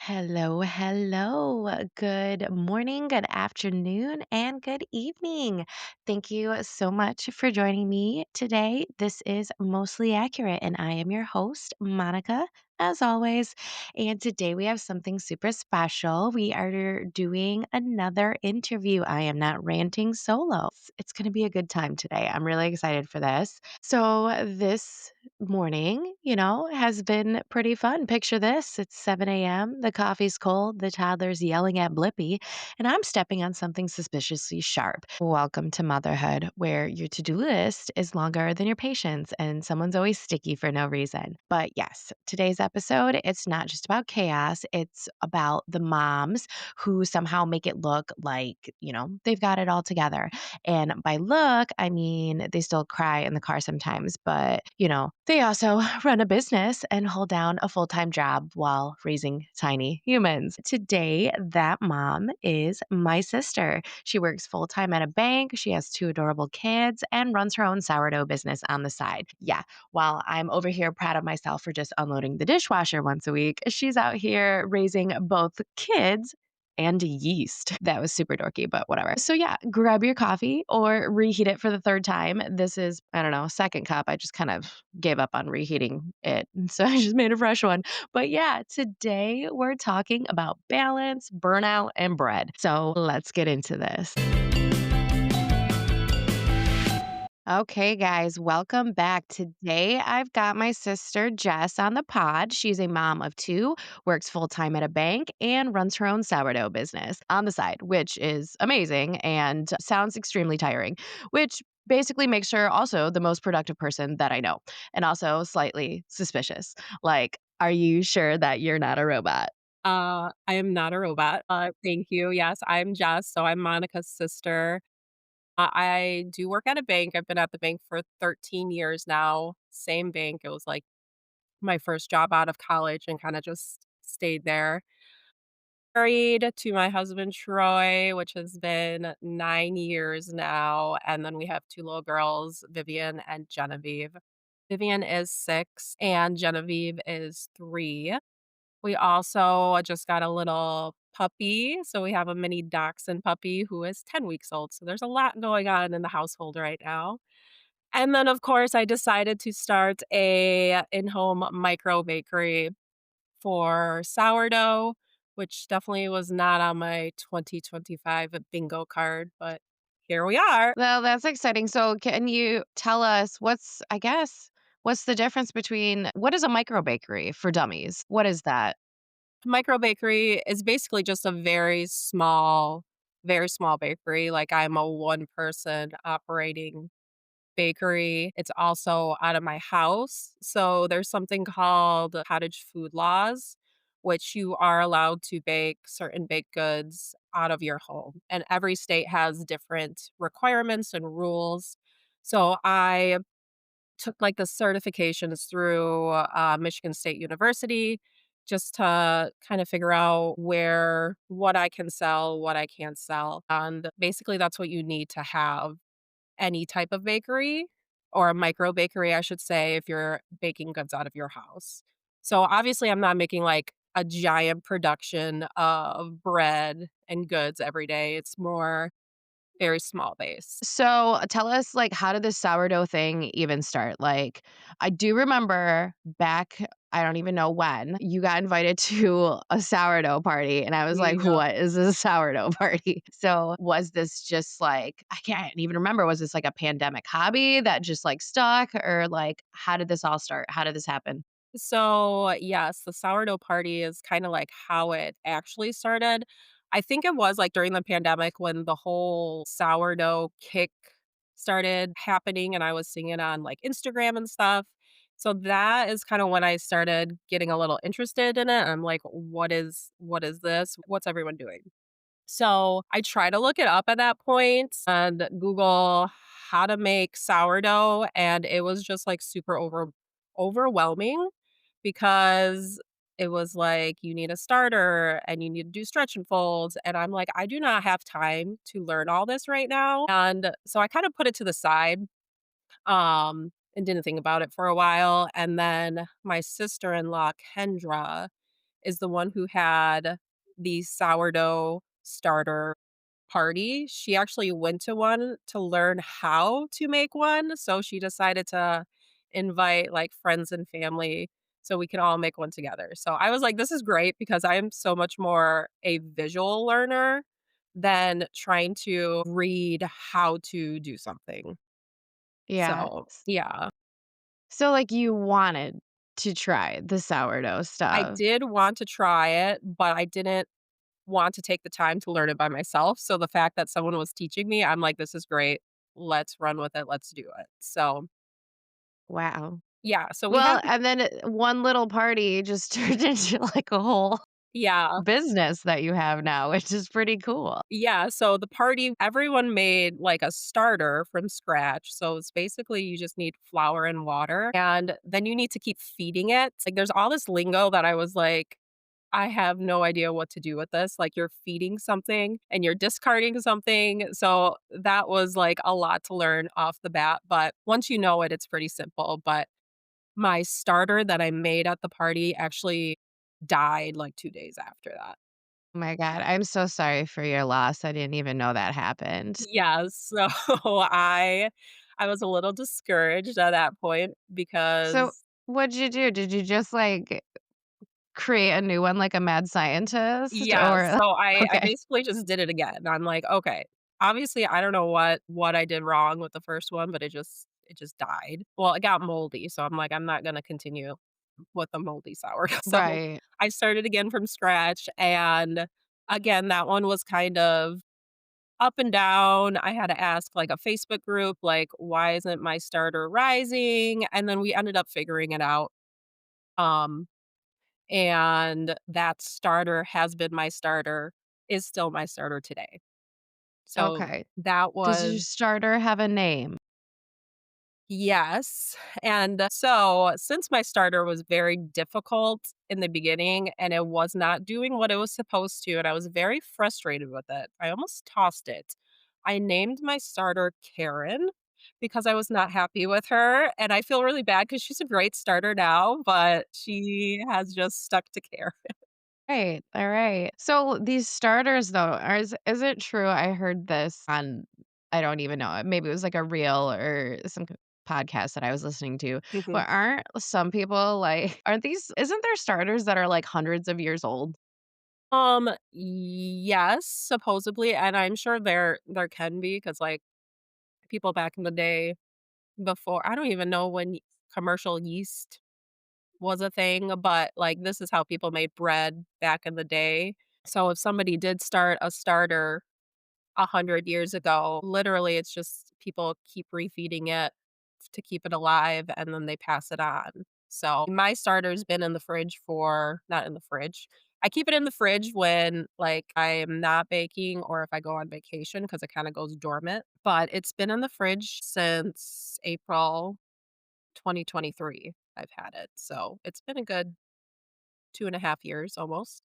Hello, hello. Good morning, good afternoon, and good evening. Thank you so much for joining me today. This is Mostly Accurate, and I am your host, Monica, as always. And today we have something super special. We are doing another interview. I am not ranting solo. It's going to be a good time today. I'm really excited for this. This morning, has been pretty fun. Picture this, it's 7 a.m., the coffee's cold, the toddler's yelling at Blippy, and I'm stepping on something suspiciously sharp. Welcome to motherhood, where your to do list is longer than your patience, and someone's always sticky for no reason. But yes, today's episode, it's not just about chaos, it's about the moms who somehow make it look like, they've got it all together. And by look, I mean they still cry in the car sometimes, but, they also run a business and hold down a full time job while raising tiny humans. Today, that mom is my sister. She works full time at a bank, she has two adorable kids, and runs her own sourdough business on the side. Yeah, while I'm over here proud of myself for just unloading the dishwasher once a week, she's out here raising both kids and yeast. That was super dorky, but whatever. So yeah, grab your coffee or reheat it for the third time. This is, I don't know, second cup. I just kind of gave up on reheating it. And so I just made a fresh one. But yeah, today we're talking about balance, burnout, and bread. So let's get into this. Okay, guys, welcome back. Today, I've got my sister Jess on the pod. She's a mom of two, works full time at a bank, and runs her own sourdough business on the side, which is amazing and sounds extremely tiring, which basically makes her also the most productive person that I know, and also slightly suspicious. Like, are you sure that you're not a robot? I am not a robot. Thank you. Yes, I'm Jess, so I'm Monica's sister. I do work at a bank. I've been at the bank for 13 years now. Same bank. It was like my first job out of college and kind of just stayed there. Married to my husband Troy, which has been 9 years now. And then we have two little girls, Vivian and Genevieve. Vivian is 6 and Genevieve is 3. We also just got a little puppy, so we have a mini dachshund puppy who is 10 weeks old, so there's a lot going on in the household right now. And then, of course, I decided to start a in-home micro bakery for sourdough, which definitely was not on my 2025 bingo card, but here we are. Well, that's exciting. So, can you tell us what's the difference between what is a micro bakery for dummies? What is that? Micro bakery is basically just a very small bakery. Like I'm a one person operating bakery. It's also out of my house. So there's something called cottage food laws, which you are allowed to bake certain baked goods out of your home. And every state has different requirements and rules. So I took like the certifications through Michigan State University just to kind of figure out what I can sell, what I can't sell. And basically, that's what you need to have any type of bakery or a micro bakery, I should say, if you're baking goods out of your house. So obviously, I'm not making like a giant production of bread and goods every day. It's more very small base. So, tell us, like, how did this sourdough thing even start? Like, I do remember back, I don't even know when, you got invited to a sourdough party, and I was like, Yeah. "What is a sourdough party?" So, was this just like I can't even remember, was this like a pandemic hobby that just, like, stuck? Or, like, how did this all start? How did this happen? So, yes, the sourdough party is kinda like how it actually started. I think it was, like, during the pandemic when the whole sourdough kick started happening, and I was seeing it on, like, Instagram and stuff. So that is kinda when I started getting a little interested in it. I'm like, "What is this? What's everyone doing?" So, I try to look it up at that point and Google how to make sourdough, and it was just, like, super overwhelming because it was like, you need a starter and you need to do stretch and folds, and I'm like, "I do not have time to learn all this right now," and so I kinda put it to the side, and didn't think about it for a while, and then my sister-in-law, Kendra, is the one who had the sourdough starter party. She actually went to one to learn how to make one, so she decided to invite, like, friends and family so we can all make one together. So I was like, "This is great," because I am so much more a visual learner than trying to read how to do something. Yeah. So, yeah. So, like, you wanted to try the sourdough I stuff. did want to try it, but I didn't want to take the time to learn it by myself, so the fact that someone was teaching me, I'm like, "This is great. Let's run with it. Let's do it." So, Wow. yeah, so we Well, had and then one little party just turned into, like, a whole yeah. business that you have now, which is pretty cool. Yeah, so the party everyone made, like, a starter from scratch, so it's basically you just need flour and water, and then you need to keep feeding it. Like, there's all this lingo that I was like, "I have no idea what to do with this." Like, you're feeding something and you're discarding something, so that was, like, a lot to learn off the bat, but once you know it, it's pretty simple, but my starter that I made at the party actually died, like, 2 days after that. Oh my god, I'm so sorry for your loss. I didn't even know that happened. Yeah, so I was a little discouraged at that point So, because what'd you do? Did you just, like, create a new one like a mad scientist? yeah, Or so I okay. basically just did it again. I'm like, "Okay, obviously, I don't know what I did wrong with the first one, but it just died." Well, it got moldy, so I'm like, "I'm not gonna continue with the moldy sourdough." So, Right. I started again from scratch, and again, that one was kind of up and down. I had to ask, like, a Facebook group, like, "Why isn't my starter rising?" And then we ended up figuring it out, um, and that starter has been my starter, is still my starter today. So, Okay. that Does your was starter have a name? yes, and so, since my starter was very difficult in the beginning and it was not doing what it was supposed to, and I was very frustrated with it, I almost tossed it. I named my starter Karen because I was not happy with her, and I feel really bad because she's a great starter now, but she has just stuck to Karen. Right, alright. So, these starters, though, is it true I heard this on I don't even know, maybe it was, like, a reel or some podcast that I was listening to, but aren't some people, like aren't these isn't there starters that are, like, hundreds of years old? Yes, supposedly, and I'm sure there can be because like, people back in the day before I don't even know when commercial yeast was a thing, but, like, this is how people made bread back in the day. So if somebody did start a starter 100 years ago, literally, it's just people keep refeeding it to keep it alive, and then they pass it on. So, my starter's been in the fridge for not in the fridge. I keep it in the fridge when, like, I am not baking or if I go on vacation because it kinda goes dormant, but it's been in the fridge since April 2023, I've had it. So, it's been a good 2.5 years almost.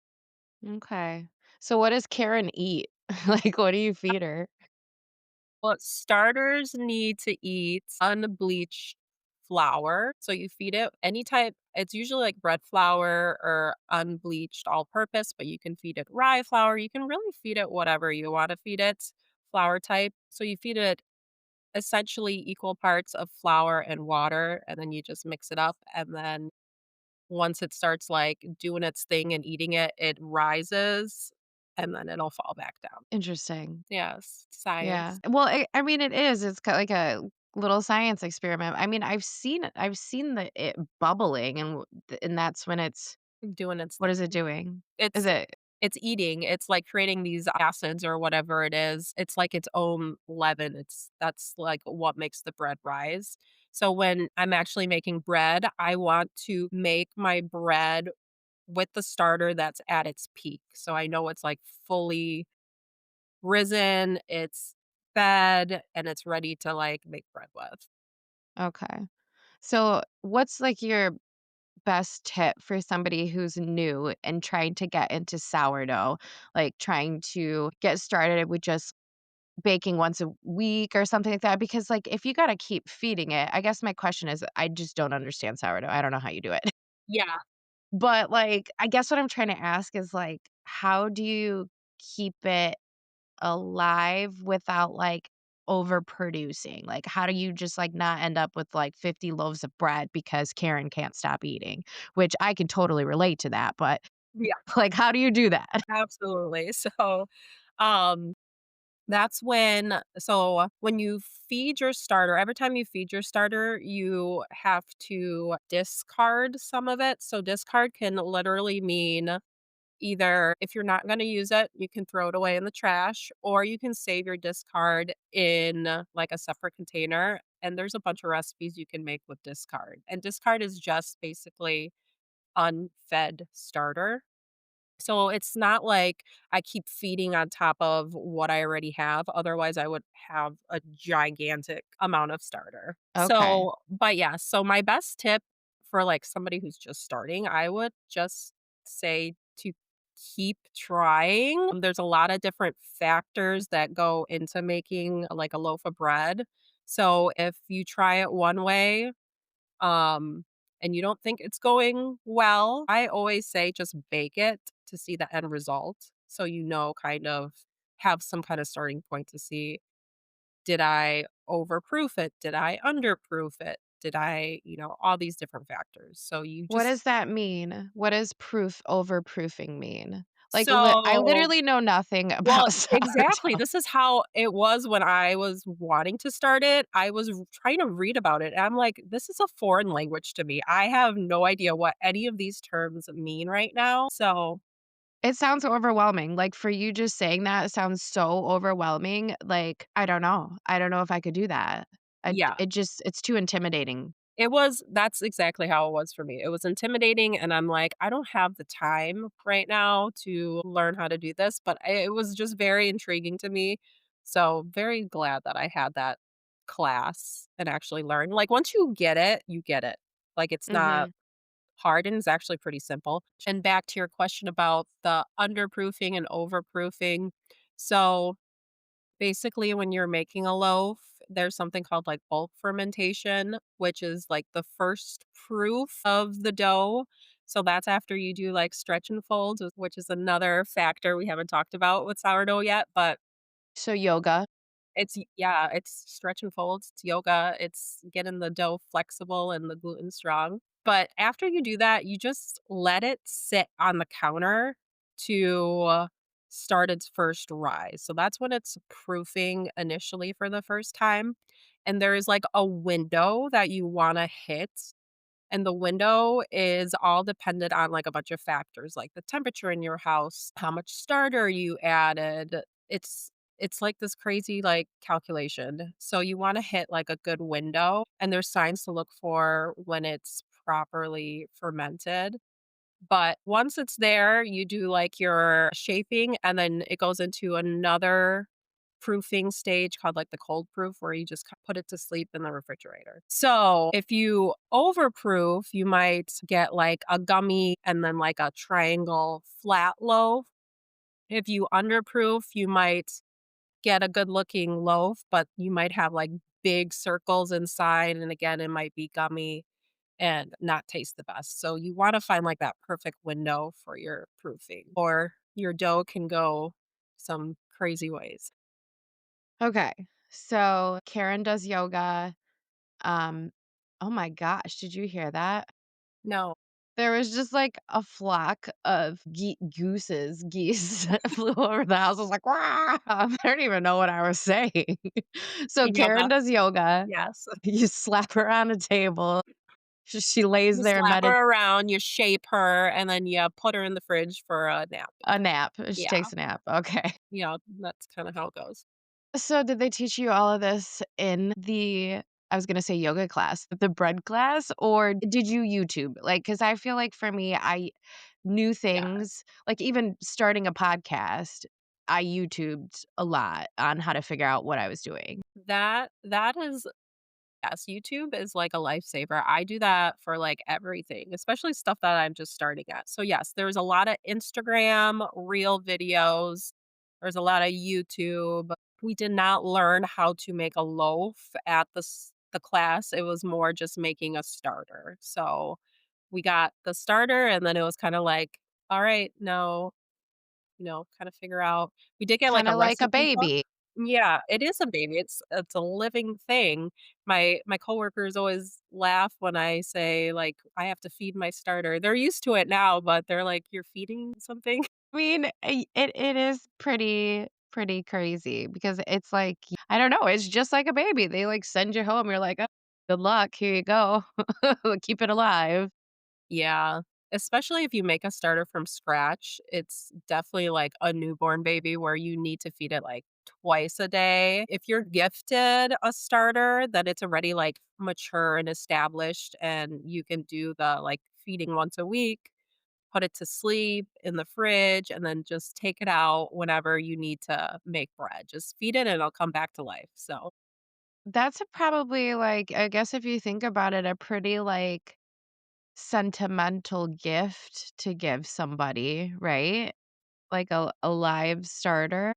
Okay. So, what does Karen eat? Like, what do you feed her? Well, starters need to eat unbleached flour. So you feed it any type, it's usually like bread flour or unbleached all purpose, but you can feed it rye flour. You can really feed it whatever you want to feed it, flour type. So you feed it essentially equal parts of flour and water, and then you just mix it up. And then once it starts like doing its thing and eating it, it rises and then it'll fall back down. Interesting. Yes, Yeah. science. Well, I mean, it is. It's got like a little science experiment. I mean, I've seen the it bubbling, and and that's when it's Doing its what is thing. it doing? Is It's it it's eating, it's, like, creating these acids or whatever it is. It's like its own leaven, that's, like, what makes the bread rise. So when I'm actually making bread, I want to make my bread with the starter that's at its peak. So I know it's, like, fully risen, it's fed, and it's ready to, like, make bread with. okay? So, what's like your best tip for somebody who's new and trying to get into sourdough, like trying to get started with just baking once a week or something like that? Because, like, if you got to keep feeding it, I guess my question is I just don't understand sourdough. I don't know how you do it. Yeah. But, like, I guess what I'm trying to ask is, like, how do you keep it alive without, like, overproducing? Like, how do you just, like, not end up with, like, 50 loaves of bread because Karen can't stop eating? Which I can totally relate to that, but, Yeah, like, how do you do that? absolutely. Um, that's when you feed your starter, every time you feed your starter, you have to discard some of it. So discard can literally mean either if you're not gonna use it, you can throw it away in the trash, or you can save your discard in, like, a separate container, and there's a bunch of recipes you can make with discard, and discard is just basically unfed starter. So it's not like I keep feeding on top of what I already have, otherwise I would have a gigantic amount of starter. Okay. So my best tip for, like, somebody who's just starting, I would just say to keep trying. There's a lot of different factors that go into making, like, a loaf of bread. So if you try it one way um, and you don't think it's going well, I always say just bake it to see the end result. So you know, kind of have some kind of starting point to see, did I overproof it? Did I underproof it? Did I, all these different factors. So you What just does that mean? What does overproofing mean? Like, I so literally know nothing well, about exactly. sourdough. This is how it was when I was wanting to start it. I was trying to read about it, and I'm like, "This is a foreign language to me. I have no idea what any of these terms mean right now." So, It sounds overwhelming, like, for you just saying that, it sounds so overwhelming, like, I don't know. I don't know if I could do that. yeah. It's too intimidating. That's exactly how it was for me. It was intimidating, and I'm like, "I don't have the time right now to learn how to do this," but it was just very intriguing to me. So, very glad that I had that class and actually learned. Like, once you get it, you get it. Like, it's not Mhm. hard and it's actually pretty simple. And back to your question about the underproofing and overproofing. So, basically, when you're making a loaf, there's something called, like, bulk fermentation, which is, like, the first proof of the dough. So that's after you do, like, stretch and fold, which is another factor we haven't talked about with sourdough yet, but So yoga. it's stretch and folds, it's yoga, it's getting the dough flexible and the gluten strong. But after you do that, you just let it sit on the counter to start its first rise. So that's when it's proofing initially for the first time. And there is like a window that you want to hit, and the window is all dependent on, like, a bunch of factors, like the temperature in your house, how much starter you added. It's like this crazy, like, calculation. So you wanna hit, like, a good window, and there's signs to look for when it's properly fermented. But once it's there, you do, like, your shaping, and then it goes into another proofing stage called, like, the cold proof, where you just put it to sleep in the refrigerator. So, if you overproof, you might get, like, a gummy and then, like, a triangle flat loaf. If you underproof, you might get a good-looking loaf, but you might have, like, big circles inside, and again, it might be gummy and not taste the best. So you wanna find, like, that perfect window for your proofing, or your dough can go some crazy ways. Okay. So Karen does yoga. Um, oh my gosh, did you hear that? No. There was just, like, a flock of geese that flew over the house. I was like, "Wah!" I don't even know what I was saying. So Karen Yoga. does yoga. Yes. You slap her on a table. She lays You there slap her around, you shape her, and then you put her in the fridge for a nap. a nap. She Yeah. takes a nap. Okay. That's kinda how it goes. So did they teach you all of this in the I was gonna say yoga class, the bread class, or did you YouTube? Like, because I feel like for me, I knew things, Yes. like even starting a podcast, I YouTubed a lot on how to figure out what I was doing. That is Yes, YouTube is like a lifesaver. I do that for, like, everything, especially stuff that I'm just starting at. So, yes, there's a lot of Instagram reel videos. There's a lot of YouTube. We did not learn how to make a loaf at the class. It was more just making a starter. So, we got the starter, and then it was kinda like, "All right, now," kinda figure out we did get, like, a Kinda like a recipe book. baby. Yeah, it is a baby, it's a living thing. My coworkers always laugh when I say, like, "I have to feed my starter." They're used to it now, but they're like, "You're feeding something?" I mean, it is pretty crazy because it's like, I don't know, it's just like a baby. They, like, send you home, you're like, "Oh, good luck, here you go. Keep it alive." Yeah, especially if you make a starter from scratch, it's definitely like a newborn baby where you need to feed it like twice a day. If you're gifted a starter, then it's already like mature and established, and you can do the like feeding once a week, put it to sleep in the fridge, and then just take it out whenever you need to make bread. Just feed it and it'll come back to life. So, That's probably, like, I guess if you think about it, a pretty, like, sentimental gift to give somebody, right? Like a live starter.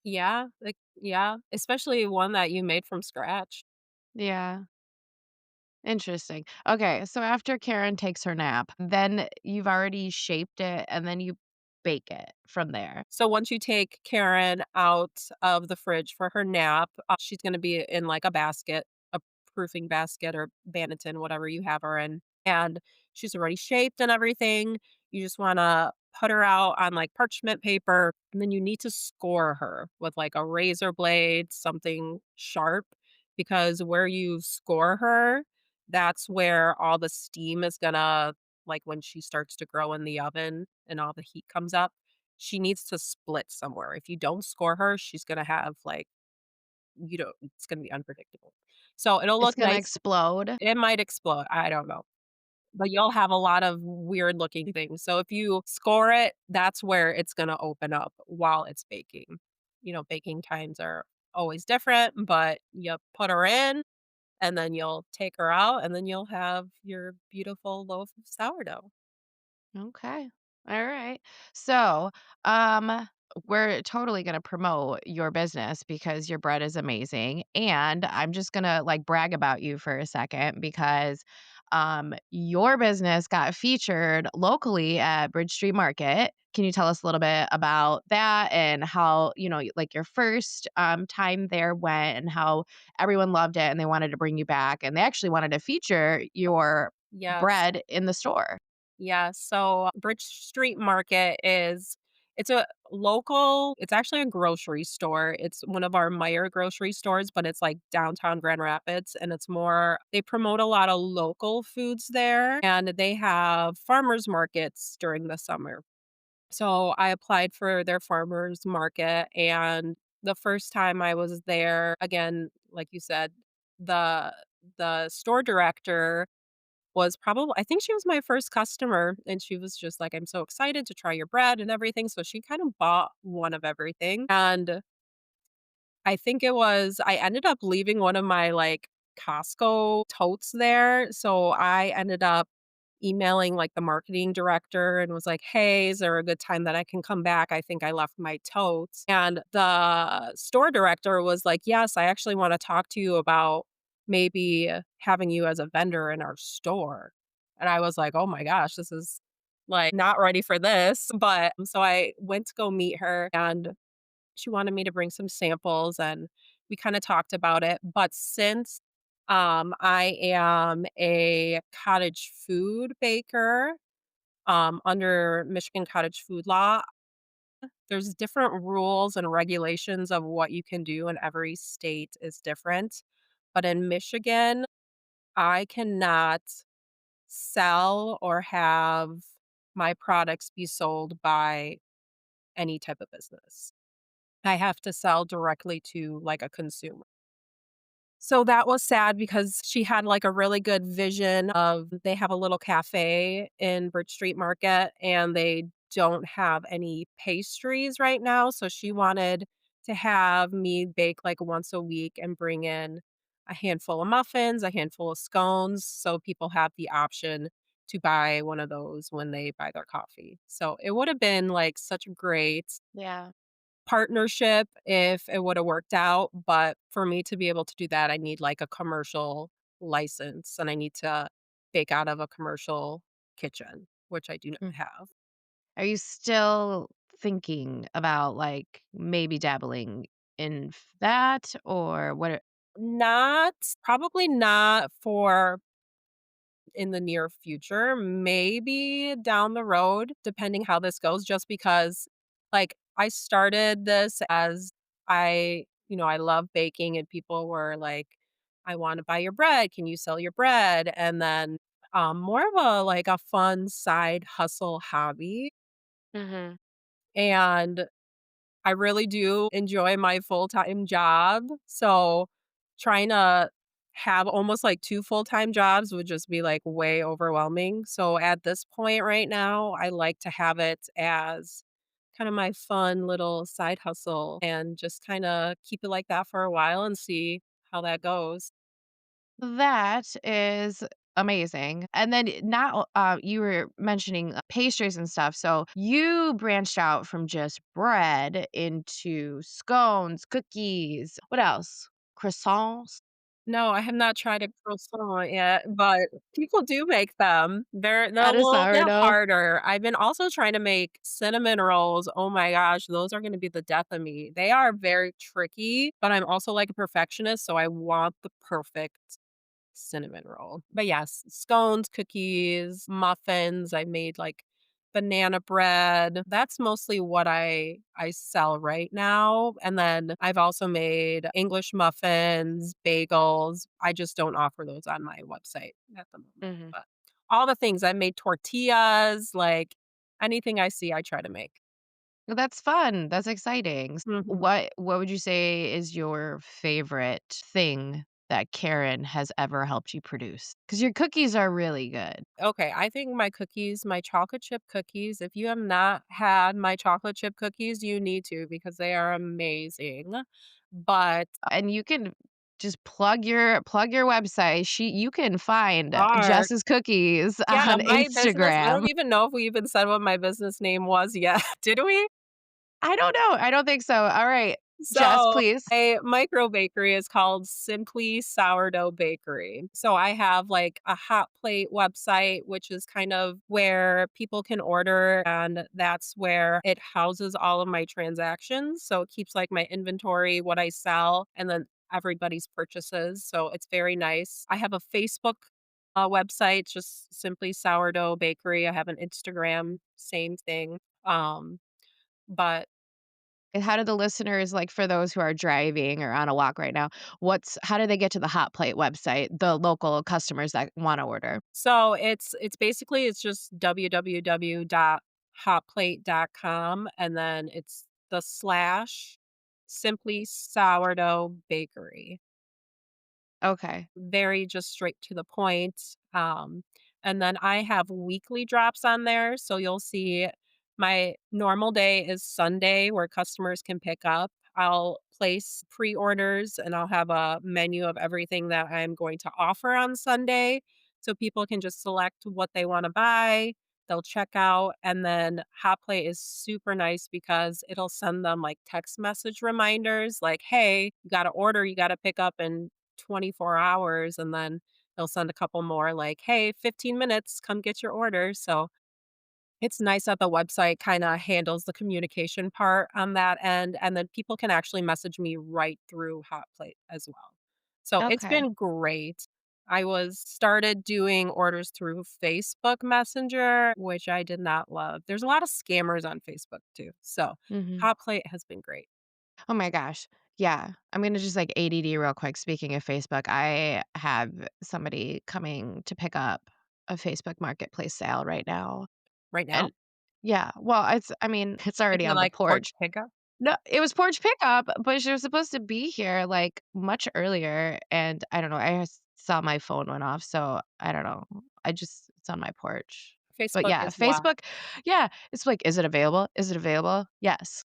yeah, like, yeah, especially one that you made from scratch. Yeah, interesting. Okay, so after Karen takes her nap, then you've already shaped it and then you bake it from there. So once you take Karen out of the fridge for her nap, she's gonna be in, like, a basket, a proofing basket or Banneton, whatever you have her in, and she's already shaped and everything. You just wanna put her out on, like, parchment paper, and then you need to score her with, like, a razor blade, something sharp, because where you score her, that's where all the steam is gonna like, when she starts to grow in the oven and all the heat comes up, she needs to split somewhere. If you don't score her, she's gonna have, like, it's gonna be unpredictable. So it'll It's look gonna nice. explode. It might explode, I don't know, but you'll have a lot of weird looking things. So if you score it, that's where it's gonna open up while it's baking. Baking times are always different, but you put her in, and then you'll take her out, and then you'll have your beautiful loaf of sourdough. Okay. All right. So, um, we're totally going to promote your business because your bread is amazing. And I'm just going to like brag about you for a second because your business got featured locally at Bridge Street Market. Can you tell us a little bit about that and how, like your first time there went and how everyone loved it and they wanted to bring you back and they actually wanted to feature your Yes. bread in the store? Yeah, so Bridge Street Market it's a local it's actually a grocery store. It's one of our Meyer grocery stores, but it's, like, downtown Grand Rapids, and it's more they promote a lot of local foods there, and they have farmers markets during the summer. So, I applied for their farmers market, and the first time I was there, again, like you said, the the store director was probably I think she was my first customer, and she was just like, "I'm so excited to try your bread and everything," so she kind of bought one of everything, and I think it was I ended up leaving one of my, like, Costco totes there, so I ended up emailing, like, the marketing director and was like, "Hey, is there a good time that I can come back? I think I left my totes." And the store director was like, "Yes, I actually wanna talk to you about maybe having you as a vendor in our store." And I was like, "Oh my gosh, this is, like, not ready for this," but so I went to go meet her, and she wanted me to bring some samples, and we kinda talked about it, but since, I am a cottage food baker, under Michigan cottage food law, there's different rules and regulations of what you can do, and every state is different, but in Michigan, I cannot sell or have my products be sold by any type of business. I have to sell directly to, like, a consumer. So that was sad because she had, like, a really good vision of they have a little cafe in Bridge Street Market, and they don't have any pastries right now, so she wanted to have me bake, like, once a week and bring in a handful of muffins, a handful of scones, so people have the option to buy one of those when they buy their coffee. So it would have been, like, such a great Yeah. partnership if it woulda worked out, but for me to be able to do that, I need, like, a commercial license, and I need to bake out of a commercial. kitchen, which I do not Mm. have. Are you still thinking about, like, maybe dabbling in that or what Not probably not for in the near future, maybe down the road, depending how this goes, just because, like, I started this as I love baking and people were like, "I wanna buy your bread. Can you sell your bread?" And then, more of a fun side hustle hobby, Mhm. and I really do enjoy my full-time job, so trying to have almost like 2 full-time jobs would just be, like, way overwhelming, so at this point right now, I like to have it as kinda my fun little side hustle and just kinda keep it like that for a while and see how that goes. That is amazing. And then now, you were mentioning pastries and stuff. So you branched out from just bread into scones, cookies. What else? Croissants. No, I have not tried a croissant yet, but people do make them. They're a Out of little bit sourdough. harder. I've been also trying to make cinnamon rolls. Oh my gosh, those are gonna be the death of me. They are very tricky, but I'm also like a perfectionist, so I want the perfect cinnamon roll. But yes, scones, cookies, muffins. I made like banana bread. That's mostly what I sell right now. And then I've also made English muffins, bagels. I just don't offer those on my website at the moment. Mhm. But all the things I made tortillas, like anything I see, I try to make. Well, that's fun. That's exciting. Mhm. What would you say is your favorite thing that Karen has ever helped you produce? Because your cookies are really good. Okay, I think my chocolate chip cookies, if you have not had my chocolate chip cookies, you need to because they are amazing. But And you can just plug your website. You can find are Jess's Cookies yeah, on my business, I don't Instagram. even know if we even said what my business name was yet. Did we? I don't know. I don't think so. All right. Jess, So, please. a micro bakery is called Simply Sourdough Bakery. So, I have like a hot plate website, which is kind of where people can order, and that's where it houses all of my transactions. So, it keeps like my inventory, what I sell, and then everybody's purchases. So, it's very nice. I have a Facebook website, just Simply Sourdough Bakery. I have an Instagram, same thing. Um, but And how do the listeners, like for those who are driving or on a walk right now, how do they get to the Hot Plate website, the local customers that want to order? So it's basically it's just www.hotplate.com and then it's the slash simply sourdough bakery. Okay. Very just straight to the point. And then I have weekly drops on there. So you'll see my normal day is Sunday where customers can pick up. I'll place pre orders and I'll have a menu of everything that I'm going to offer on Sunday. So people can just select what they want to buy. They'll check out. And then Hot Plate is super nice because it'll send them like text message reminders like, hey, you got to order, you got to pick up in 24 hours, and then they'll send a couple more like, "Hey, 15 minutes, come get your order." So, it's nice that the website kinda handles the communication part on that end, and then people can actually message me right through Hotplate as well. So, it's Okay. been great. I was started doing orders through Facebook Messenger, which I did not love. There's a lot of scammers on Facebook too, so Mhm. Hotplate has been great. Oh my gosh. Yeah. I'm gonna just like ADD real quick. Speaking of Facebook, I have somebody coming to pick up a Facebook Marketplace sale right now. Right now? And yeah, well, I mean, it's Is already it on the like porch porch. pickup? No, it was porch pickup, but she was supposed to be here like much earlier. And I don't know. Saw my phone went off. So I don't know. It's on my porch. But Facebook yeah, is what? Facebook, yeah, it's like, is it available? Is it available? Yes.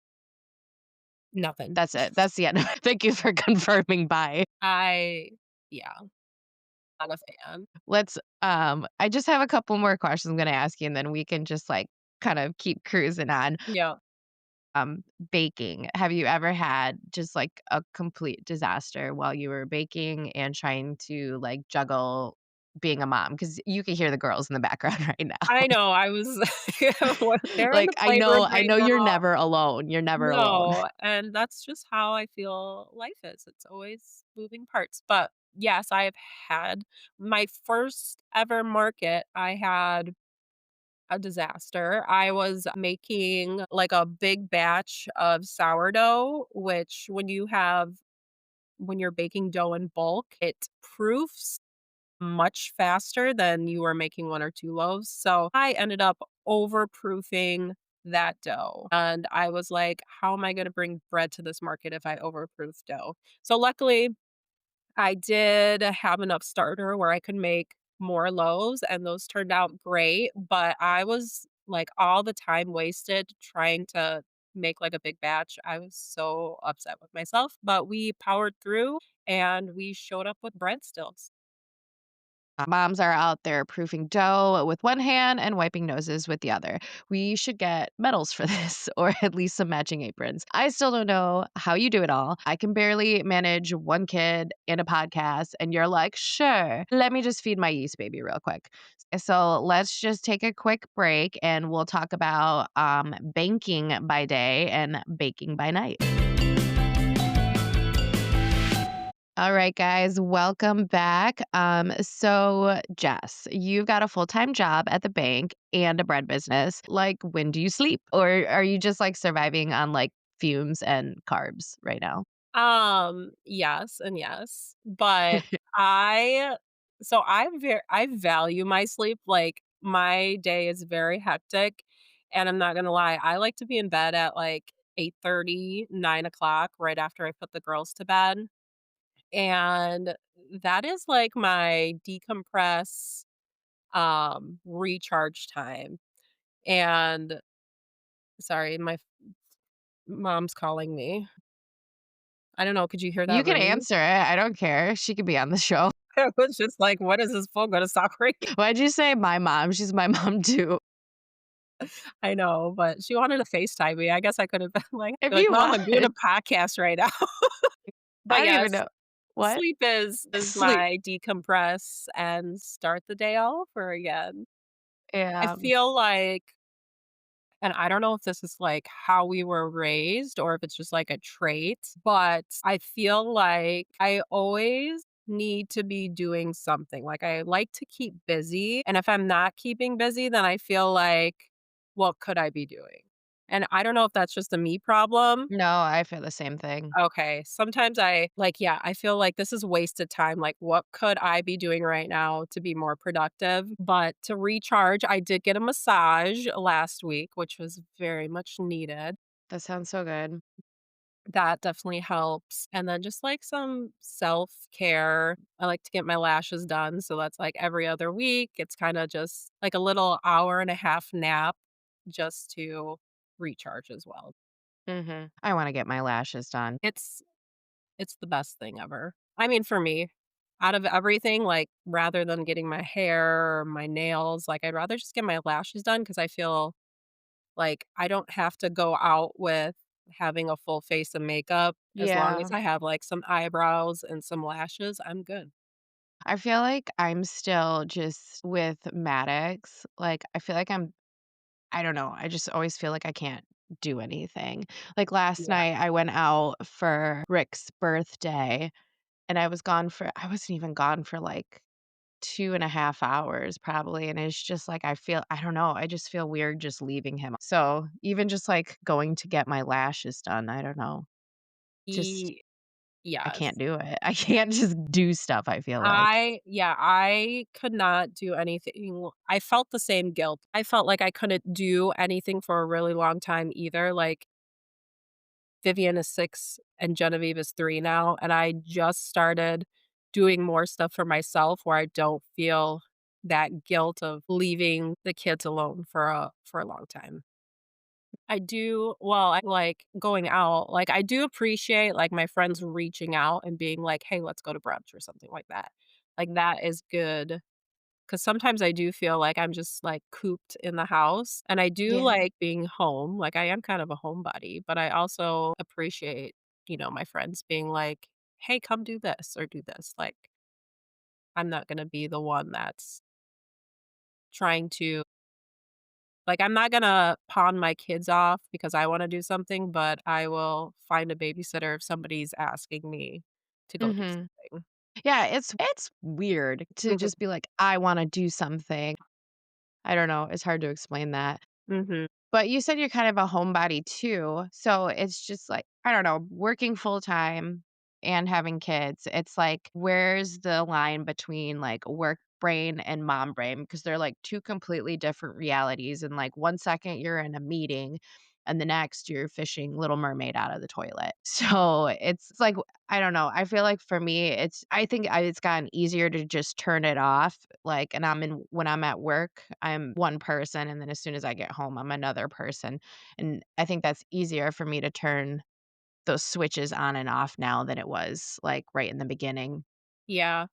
Nothing. That's it. That's the end. Thank you for confirming. Bye. I yeah, not a fan. I just have a couple more questions I'm gonna ask you, and then we can just like kind of keep cruising on. Yeah. Baking. Have you ever had just like a complete disaster while you were baking and trying to like juggle? being a mom because you can hear the girls in the background right now. I know, I was they're in Like, the playroom I right know you're now. never alone. You're never alone. No, and that's just how I feel life is. It's always moving parts. But yes, I have had my first ever market. I had a disaster. I was making like a big batch of sourdough, which when you're baking dough in bulk, it proofs much faster than you were making 1 or 2 loaves. So I ended up overproofing that dough. And I was like, how am I going to bring bread to this market if I overproof dough? So luckily, I did have enough starter where I could make more loaves and those turned out great. But I was like, all the time wasted trying to make like a big batch. I was so upset with myself, but we powered through and we showed up with bread stills. Moms are out there proofing dough with one hand and wiping noses with the other. We should get medals for this or at least some matching aprons. I still don't know how you do it all. I can barely manage one kid and a podcast, and you're like, sure, let me just feed my yeast baby real quick. So let's just take a quick break and we'll talk about banking by day and baking by night. All right, guys, welcome back. So Jess, you've got a full-time job at the bank and a bread business. Like, when do you sleep? Or are you just like surviving on like fumes and carbs right now? Yes and yes, but I I value my sleep, like, my day is very hectic, and I'm not gonna lie, I like to be in bed at, like, 8:30, 9 o'clock, right after I put the girls to bed, and that is, like, my decompress, recharge time, and sorry, my mom's calling me. I don't know, could you hear You that can ringing? answer it. I don't care. She could be on the show. I was just like, "When is this phone gonna stop ringing?" Why'd you say my mom? She's my mom too. I know, but she wanted to FaceTime me. I guess I could have been like If like, you "Mom, I'm doing a want. podcast right now." I But don't even yes, know. What? sleep is Sleep. my decompress and start the day all over again. I Yeah. feel like and I don't know if this is, like, how we were raised or if it's just, like, a trait, but I feel like I always need to be doing something. Like, I like to keep busy, and if I'm not keeping busy, then I feel like, "What could I be doing?" And I don't know if that's just a me problem. No, I feel the same thing. Okay, sometimes yeah, I feel like this is wasted time, like, what could I be doing right now to be more productive? But to recharge, I did get a massage last week, which was very much needed. That sounds so good. That definitely helps, and then just, like, some self-care. I like to get my lashes done, so that's, like, every other week. It's kinda just, like, a little hour and a half nap just to recharge as well. I want to get my lashes done. It's It's the best thing ever. I mean, for me, out of everything, like, rather than getting my hair or my nails, like, I'd rather just get my lashes done because I feel like I don't have to go out with having a full face of makeup. As long as Yeah. I have, like, some eyebrows and some lashes, I'm good. I feel like I'm still just with Maddox. Like, I feel like I don't know. I just always feel like I can't do anything. Like last Yeah. night, I went out for Rick's birthday and I wasn't even gone for like 2.5 hours probably. And it's just like, I don't know. I just feel weird just leaving him. So even just like going to get my lashes done, I don't know. Just, E I Yes. can't do it. I can't just do stuff, I feel like. I could not do anything. I felt the same guilt. I felt like I couldn't do anything for a really long time either, like Vivian is 6 and Genevieve is 3 now, and I just started doing more stuff for myself where I don't feel that guilt of leaving the kids alone for a long time. I like going out, like, I do appreciate, like, my friends reaching out and being like, "Hey, let's go to brunch," or something like that. Like, that is good. 'Cause sometimes I do feel like I'm just, like, cooped in the house, and I do Yeah. like being home, like, I am kind of a homebody, but I also appreciate, my friends being like, "Hey, come do this or do this," like I'm not gonna be the one that's trying to like, I'm not gonna pawn my kids off because I wanna do something, but I will find a babysitter if somebody's asking me to go do Mhm. something. Yeah, it's weird to Mhm, just be like, "I wanna do something." I don't know, it's hard to explain that. mhm. But you said you're kind of a homebody too, so it's just like, I don't know, working full time and having kids, it's like, where's the line between, like, work brain and mom brain? Because they're, like, 2 completely different realities, and, like, one second you're in a meeting, and the next you're fishing Little Mermaid out of the toilet. So, it's like, I don't know, I feel like for me, I think it's gotten easier to just turn it off, like, and when I'm at work, I'm one person, and then as soon as I get home, I'm another person, and I think that's easier for me to turn those switches on and off now than it was, like, right in the beginning. Yeah,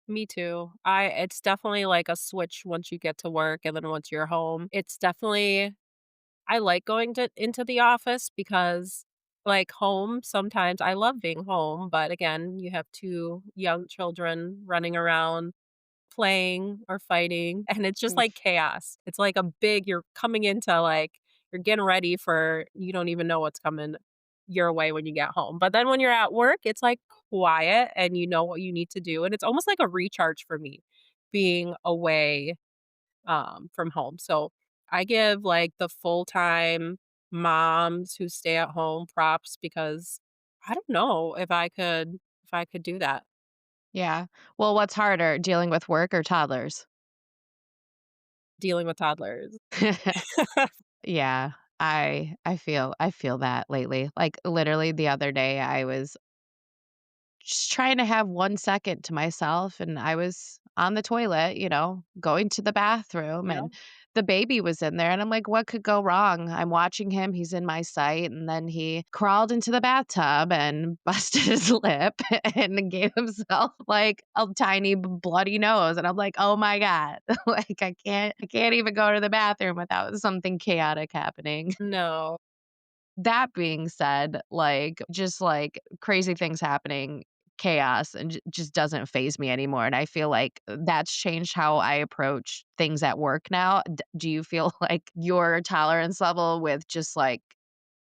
me too. I It's definitely like a switch once you get to work and then once you're home. It's definitely I like going to into the office because, like, home, sometimes I love being home, but again, you have 2 young children running around playing or fighting, and it's just like Oof. chaos. It's like a big you're coming into, like you're getting ready for you don't even know what's coming your way when you get home. But then when you're at work, it's, like, quiet and you know what you need to do, and it's almost like a recharge for me being away, from home. So, I give, like, the full-time moms who stay at home props because I don't know if I could do that, Yeah. Well, what's harder, dealing with work or toddlers? dealing with toddlers. Yeah, I feel that lately. Like, literally the other day, I was just trying to have 1 second to myself, and I was on the toilet, going to the bathroom, Yeah. and the baby was in there, and I'm like, "What could go wrong?" I'm watching him, he's in my sight, and then he crawled into the bathtub and busted his lip and gave himself, like, a tiny bloody nose, and I'm like, "Oh my god." Like, I can't even go to the bathroom without something chaotic happening. No. That being said, like, just, like, crazy things happening, chaos, and just doesn't phase me anymore, and I feel like that's changed how I approach things at work now. Do you feel like your tolerance level with just, like,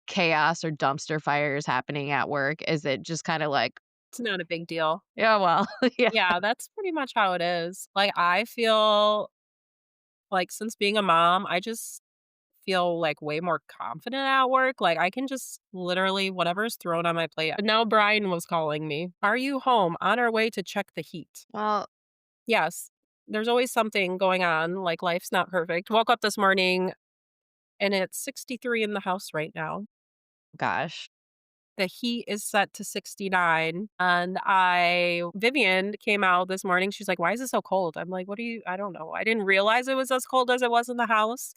chaos or dumpster fires happening at work, is it just kinda like, It's not a big deal. "Yeah, well," yeah. Yeah, that's pretty much how it is. Like, I feel like since being a mom, I just feel, like, way more confident at work, like, I can just literally whatever's thrown on my plate now Brian was calling me, "Are you home? On our way to check the heat." Well, Yes, there's always something going on, like, life's not perfect. Woke up this morning, and it's 63 in the house right now. gosh. The heat is set to 69, and I Vivian came out this morning, she's like, "Why is it so cold?" I'm like, "What do you I don't know. I didn't realize it was as cold as it was in the house."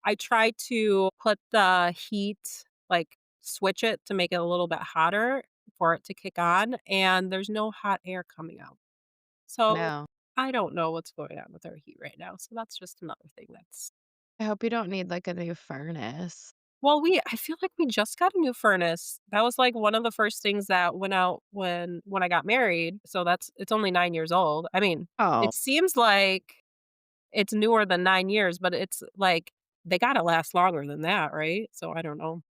I tried to put the heat like, switch it to make it a little bit hotter for it to kick on, and there's no hot air coming out. So, No. I don't know what's going on with our heat right now, so that's just another thing that's I hope you don't need, like, a new furnace. well, I feel like we just got a new furnace. That was, like, one of the first things that went out when I got married, so it's only 9 years old. I mean, Oh. it seems like it's newer than 9 years, but it's, like, they gotta last longer than that, right? So, I don't know.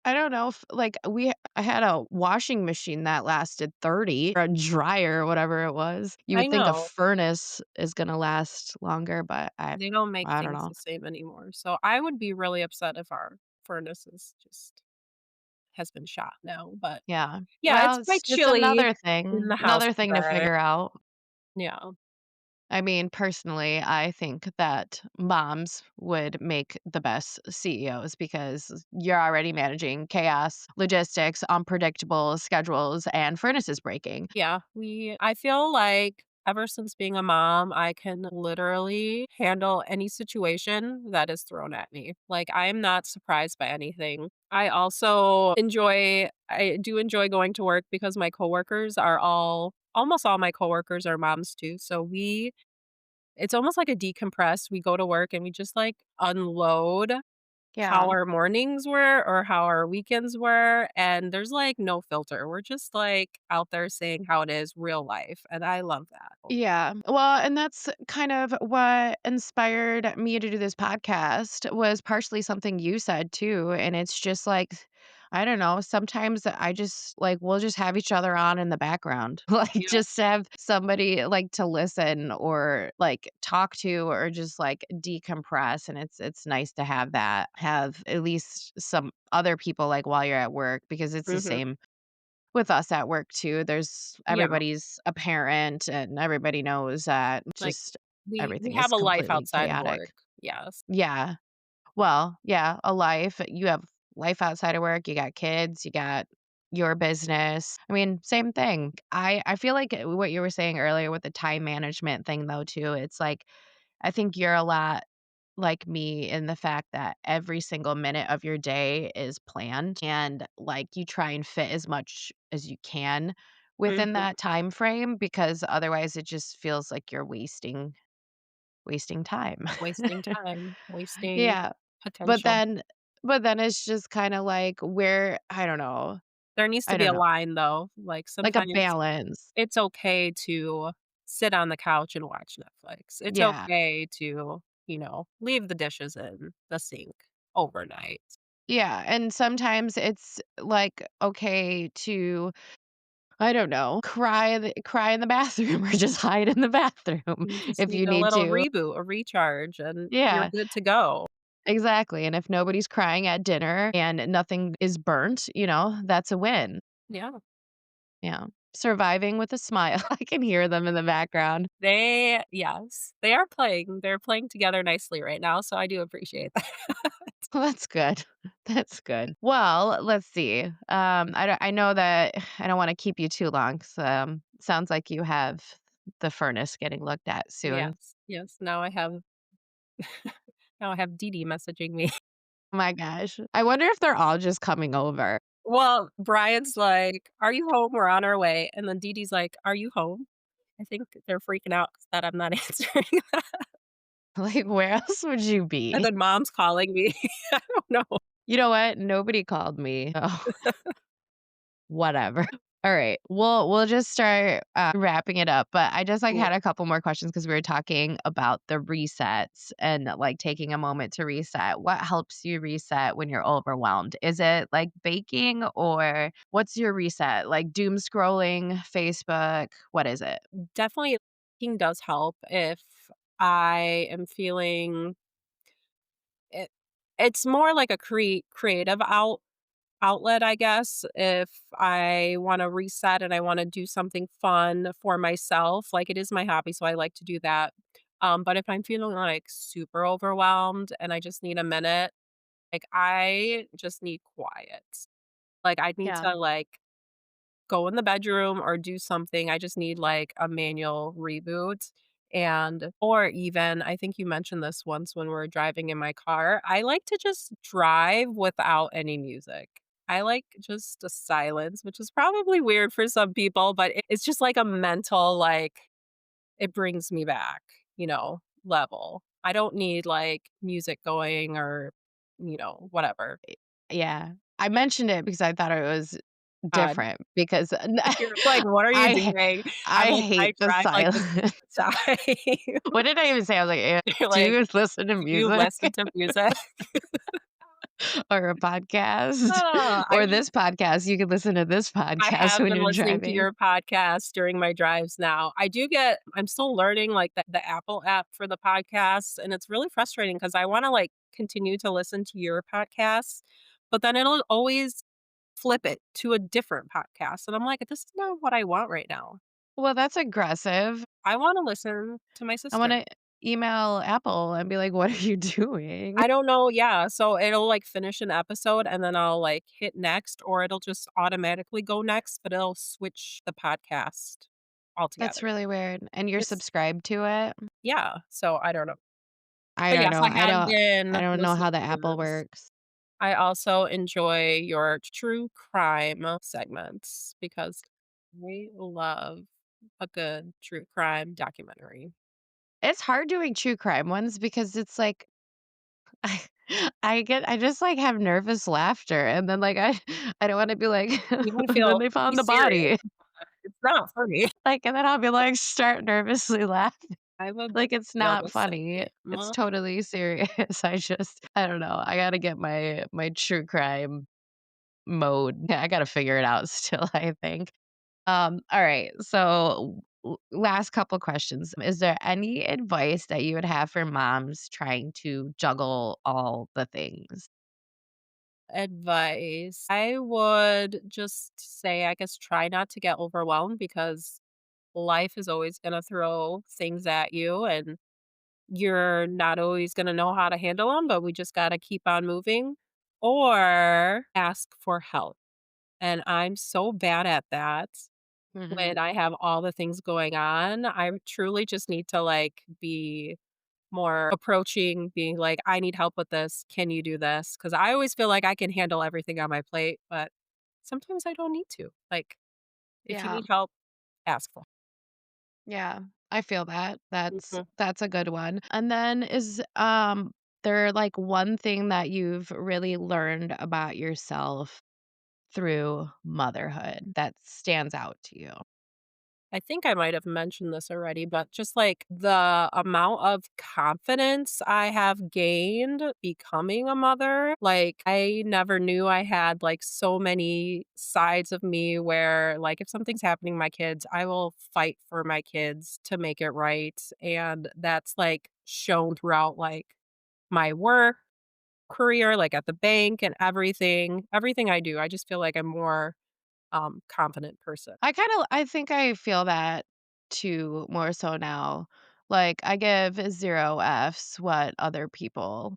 I don't know if like, I had a washing machine that lasted 30, or a dryer, or whatever it was. You I would think a know. furnace is gonna last longer, but They don't make I don't things know. the same anymore, so I would be really upset if our furnace is just has been shot now, but Yeah. yeah, it's Well, quite it's chilly in the house another thing to today. figure out. Yeah. I mean, personally, I think that moms would make the best CEOs because you're already managing chaos, logistics, unpredictable schedules, and furnaces breaking. Yeah, I feel like ever since being a mom, I can literally handle any situation that is thrown at me. Like, I am not surprised by anything. I do enjoy going to work because my coworkers are almost all my coworkers are moms too. So it's almost like a decompress. We go to work and we just like unload Yeah. how our mornings were or how our weekends were, and there's, like, no filter. We're just, like, out there saying how it is, real life, and I love that. Yeah. Well, and that's kind of what inspired me to do this podcast was partially something you said too. And it's just like, I don't know, sometimes I just like we'll just have each other on in the background. Like Yeah. just to have somebody like to listen or like talk to or just like decompress. And it's nice to have that, have at least some other people like while you're at work because it's the Mhm. same with us at work too. There's Yeah. everybody's a parent and everybody knows that Like, just we everything is have a life completely outside of chaotic. work. Yes. Yeah. Well, yeah, a life. You have life outside of work, you got kids, you got your business. I mean, same thing. I feel like what you were saying earlier with the time management thing though too. It's like I think you're a lot like me in the fact that every single minute of your day is planned and like you try and fit as much as you can within Mhm. that time frame because otherwise it just feels like you're wasting time. Wasting time, wasting Yeah. But potential. then but then it's just kind of like where I don't know. There needs to I be don't a know. line, though. Like, Like a sometimes balance. it's okay to sit on the couch and watch Netflix. It's Yeah. okay to, leave the dishes in the sink overnight. Yeah, and sometimes it's like okay to I don't know, cry in the bathroom or just hide in the bathroom You just if need you a need little to. reboot, a recharge, and you're Yeah, good to go. exactly, and if nobody's crying at dinner and nothing is burnt, that's a win. Yeah. Yeah. Surviving with a smile. I can hear them in the background. Yes, they are playing. They're playing together nicely right now, so I do appreciate that. Well, that's good. That's good. Well, let's see. I know that I don't wanna keep you too long, so, sounds like you have the furnace getting looked at soon. Yes, yes. Now I have Dee Dee messaging me. Oh my gosh. I wonder if they're all just coming over. Well, Brian's like, "Are you home? We're on our way." And then Dee Dee's like, "Are you home?" I think they're freaking out that I'm not answering that. Like, where else would you And be? then mom's calling me. I don't know. You know what? Nobody called me. Oh, whatever. All right. We'll just start wrapping it up. But I just like Cool. had a couple more questions because we were talking about the resets and like taking a moment to reset. What helps you reset when you're overwhelmed? Is it like baking or what's your reset? Like doom scrolling, Facebook? What is it? Definitely thinking does help if I am feeling it. It's more like a creative outlet, I guess, if I wanna reset and I wanna do something fun for myself, like, it is my hobby, so I like to do that. But if I'm feeling, like, super overwhelmed and I just need a minute, like, I just need quiet. Like, I need Yeah. to, like, go in the bedroom or do something. I just need, like, a manual reboot, and or even I think you mentioned this once when we were driving in my car, I like to just drive without any music. I like just the silence, which is probably weird for some people, but it's just like a mental, like it brings me back, level. I don't need, like, music going or, whatever. Yeah. I mentioned it because I thought it was Uh, different because you're like, "What are you I doing?" I'm I like, "I hate the drive like this all silence. the time." What did I even say? I was like, You're "Do like, you listen to "Do you music listen to music?" or a podcast I or mean, this podcast? You can listen to this I podcast have when been you're listening to driving." your podcast during my drives now. I'm still learning, like, the Apple app for the podcasts, and it's really frustrating because I wanna, like, continue to listen to your podcasts, but then it'll always flip it to a different podcast, and I'm like, "This is not what I want right now." Well, that's aggressive. I wanna listen to my I sister. wanna email Apple and be like, "What are you doing?" I don't know, yeah, so it'll, like, finish an episode, and then I'll, like, hit next, or it'll just automatically go next, but it'll switch the podcast That's altogether. really weird, and you're It's subscribed to it? Yeah, so I don't know. I But don't yes, know. I I have don't been I don't know listening how the to Apple yours. works. I also enjoy your true crime segments because we love a good true crime documentary. It's hard doing true crime ones because it's like I just, like, have nervous laughter, and then, like, I don't wanna be like, You wanna and then feel they be found the serious. body. It's not funny. Like, and then I'll be like, start nervously laughing. I'm a Like, it's bit of not a funny. It's same. totally serious. I don't know. I gotta get my true crime mode. I gotta figure it out still, I think. All right. So, last couple questions. Is there any advice that you would have for moms trying to juggle all the things? Advice. I would just say, I guess, try not to get overwhelmed because life is always gonna throw things at you, and you're not always gonna know how to handle them. But we just gotta keep on moving or ask for help, and I'm so bad at that. Mhm. When I have all the things going on, I truly just need to, like, be more approaching, being like, "I need help with this. Can you do this?" Because I always feel like I can handle everything on my plate, but sometimes I don't need to. Like, if you Yeah. need help, ask for Yeah. I feel that. Mhm. That's a good one. And then is there like one thing that you've really learned about yourself through motherhood that stands out to you? I think I might have mentioned this already, but just, like, the amount of confidence I have gained becoming a mother, like, I never knew I had, like, so many sides of me where, like, if something's happening to my kids, I will fight for my kids to make it right, and that's, like, shown throughout, like, my work career, like, at the bank and everything I do. I just feel like I'm more, confident person. I think I feel that too more so now. Like I give 0 Fs what other people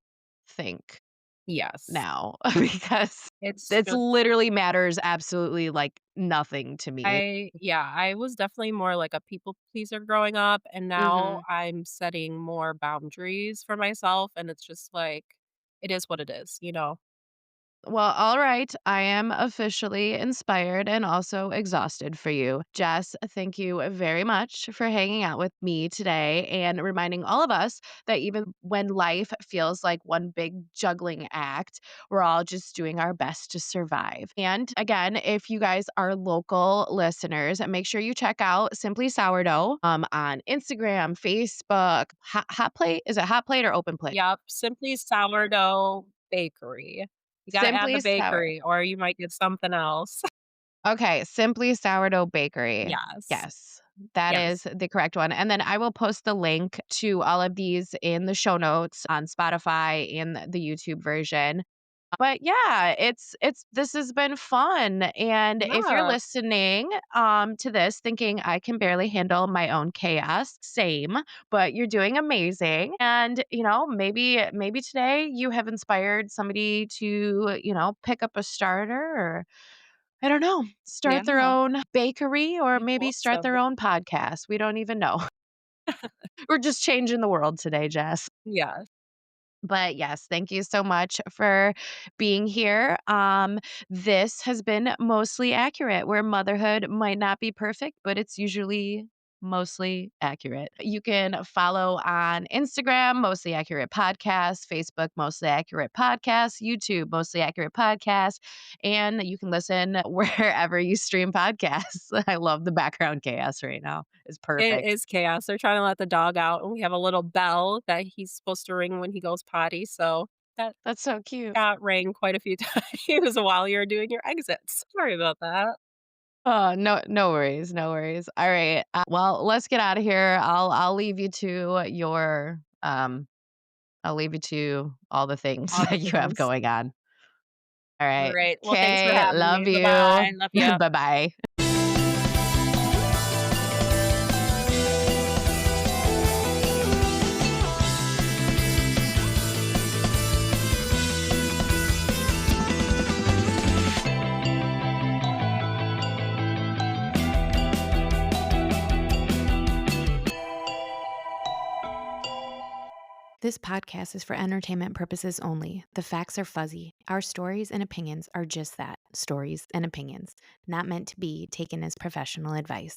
think Yes. now because It's it's just literally matters absolutely like nothing to me. I was definitely more like a people pleaser growing up, and now Mhm. I'm setting more boundaries for myself, and it's just like, it is what it is, you know? Well, all right. I am officially inspired and also exhausted for you. Jess, thank you very much for hanging out with me today and reminding all of us that even when life feels like one big juggling act, we're all just doing our best to survive. And again, if you guys are local listeners, make sure you check out Simply Sourdough on Instagram, Facebook, Hot Plate. Is it Hot Plate or Open Plate? Yep, Simply Sourdough Bakery. You gotta add the Simply Sour. bakery or you might get something else. Okay, Simply Sourdough Bakery. Yes. Yes, that Yes. is the correct one, and then I will post the link to all of these in the show notes on Spotify and the YouTube version. But yeah, it's this has been fun, and if you're Yeah. listening, to this thinking, "I can barely handle my own chaos," same, but you're doing amazing, and, maybe today you have inspired somebody to, pick up a starter or I don't know, start their Yeah. own bakery or I maybe hope start so. their own podcast. We don't even know. We're just changing the world today, Jess. Yes. But yes, thank you so much for being here. This has been Mostly Accurate, where motherhood might not be perfect, but it's usually mostly accurate. You can follow on Instagram, Mostly Accurate Podcast, Facebook, Mostly Accurate Podcast, YouTube, Mostly Accurate Podcast, and you can listen wherever you stream podcasts. I love the background chaos right now. It's It perfect. is chaos. They're trying to let the dog out, and we have a little bell that he's supposed to ring when he goes potty, so that That's so cute. got rang quite a few times while you're doing your exits. Sorry about that. Oh, no, no worries, no worries. All right. Well, let's get out of here. I'll leave you to your I'll leave you to all the things All the that you have things. going on. All right. Alright. Well, thanks for Okay. having Love me. you. Bye-bye. Love ya. Bye-bye. This podcast is for entertainment purposes only. The facts are fuzzy. Our stories and opinions are just that, stories and opinions, not meant to be taken as professional advice.